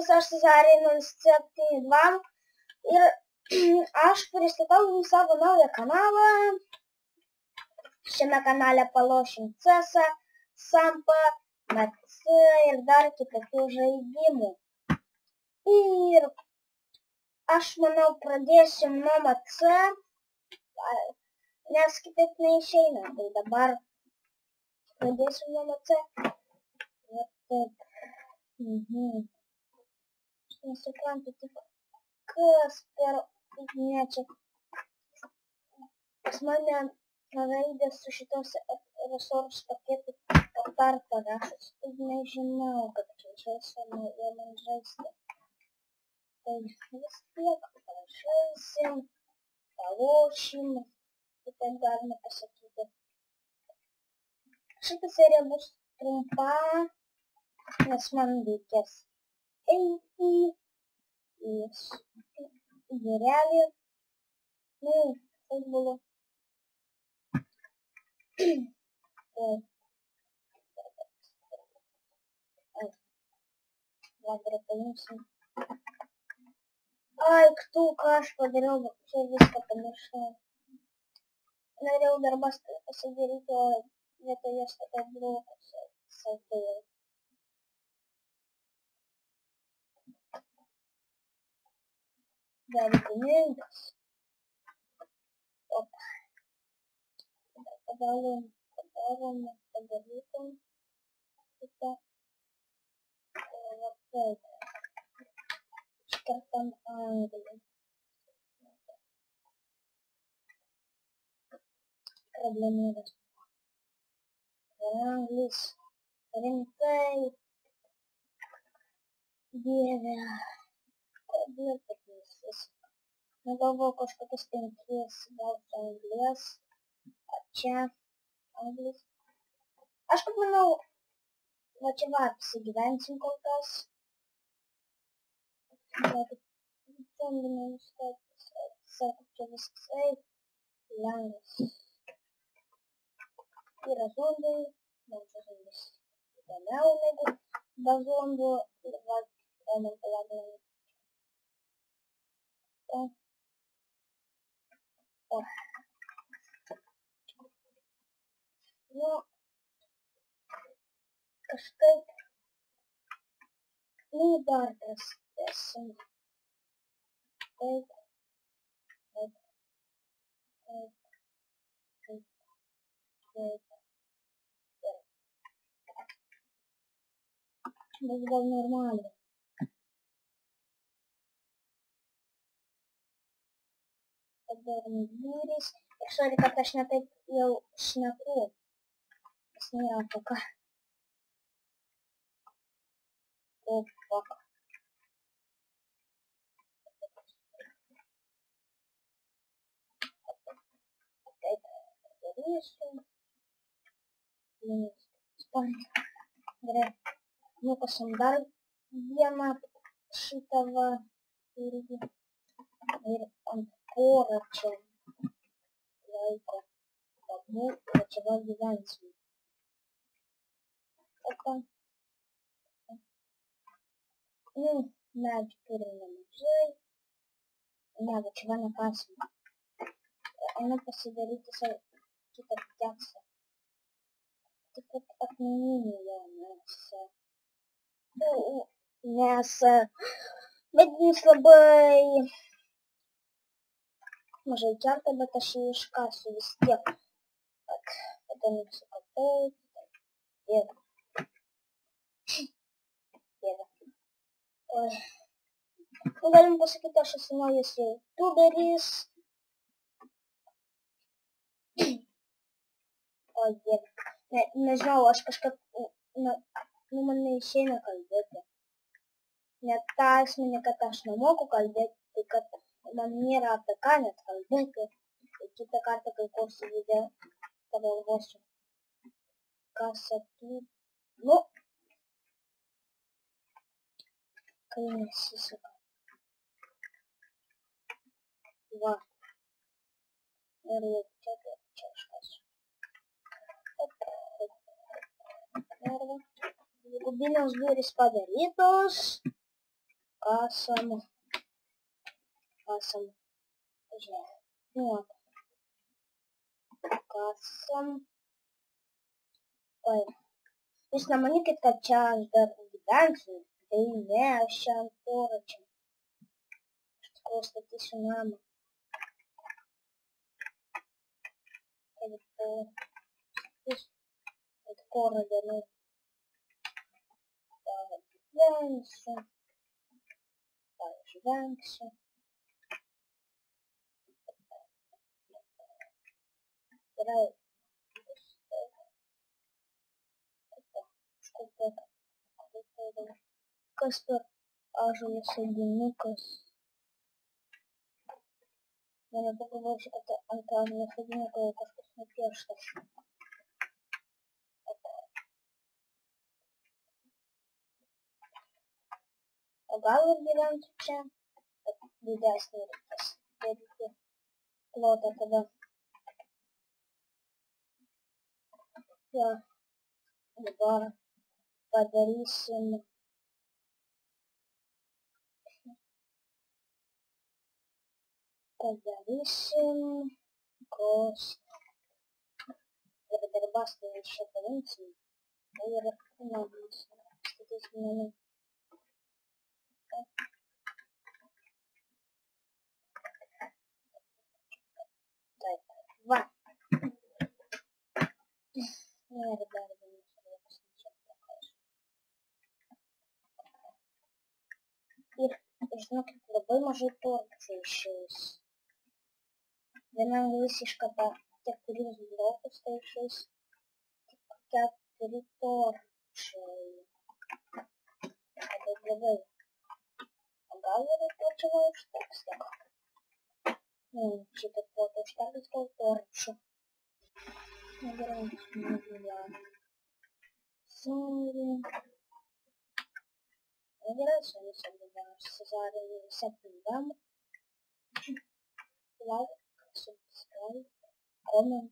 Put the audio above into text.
jumis, aš Cezarė 072 ir aš pristatau jums savo naują kanalą. Šiame kanale palošim CESą, Sampą, MC ir dar kitokių žaidimų. Ir aš manau pradėsiu nuo MC, nes kitaip neišeina. Tai dabar pradėsiu nuo MC. Ir taip. Aš nesuprantu tik, kas per čia pas mane raidės su šitos resursų paketų dar parašus. Tai nežinau, kad čia man žaisti. Tai vis tiek pažaisim, palošim, taip galime pasakyti. Šitą seriją bus trumpa, nes man reikės eiti į būrelį, futbolo. Dabar paimsim. Ai, ką aš padariau, čia viską pamiršau. Norėjau darbas pasidaryti, o vietoje statau blokus. Darbininkas. Opa. Padarom, padarytum. Šitą. Va taip. Iškartam Angliją. Problemėlės. Anglis. Rimtai. Dieve. Kodėl taip visis? Negalvoju kažkokias 5 gal anglės. Čia anglis. Aš kaip manau, va čia va apsigyvensim kol kas. Sako, čia visai lengvas. Yra zombiai, man čia zombis įdomiau negu be zombių. Ir va, einam palaginam. Nu, kažkaip, dar prasidėsim. Taip. Bus gal normaliai. Padarom vyris. Ir sorry, kad aš netaip jau šneku. Nes nėra apie ką. O, fuck. Taip, padarysiu. Gerai. Nukasim dar vieną šitą va irgi. Ir ant porą čia laiko. Ir čia va gyvensim. Opa. Medžių turim nemažai. Ne, va čia va nekasim. Einu pasidaryti savo kitą teksą. Tik kad akmeninį jau, nes medinis labai mažai kerta, bet aš jį iškasiu vis tiek. Tada nusikapau. Dieve. Galim pasakyti, aš esu naujas youtuberis. O, dieve. Nežinau, aš kažkaip, man neišeina kalbėti. Net tą esminį, kad aš nemoku kalbėti, tai kad man nėra apie ką net kalbėti. Tai kitą kartą, kai kursiu video, pagalvosiu, ką sakyti. Nu, kai nesiseka. Va. Ir čia kažkas. Gubinės durys padarytos. Касам. Ну, касам. Ой. Після мені час до гіданців, де і не ощам поруч. Такого статті тsunami. Это города, ну, дальше, дальше. Играю. Каспер, ажу соединюкас. Я не побывался, это ажу соединюкас, Каспер напешься. Гавр гигантича. Видясный рекас. Плота тогда. Я. Два. Подарисим. Подарисим. Кост. Дробастый еще провинции. Наверное, надо. Статистически два. Ir labai mažai torčių išeis. Vienam visišką tiek kuris blokus tai išeis tik 4 torčiai. Tai labai. O gal ir torčiai užteks tiek. Šitą plotą užteks gal torčių. Gerai, nežinau. Sorry. Gerai, su visi gyvenimus Cezarį septindam. Like, subscribe, comment,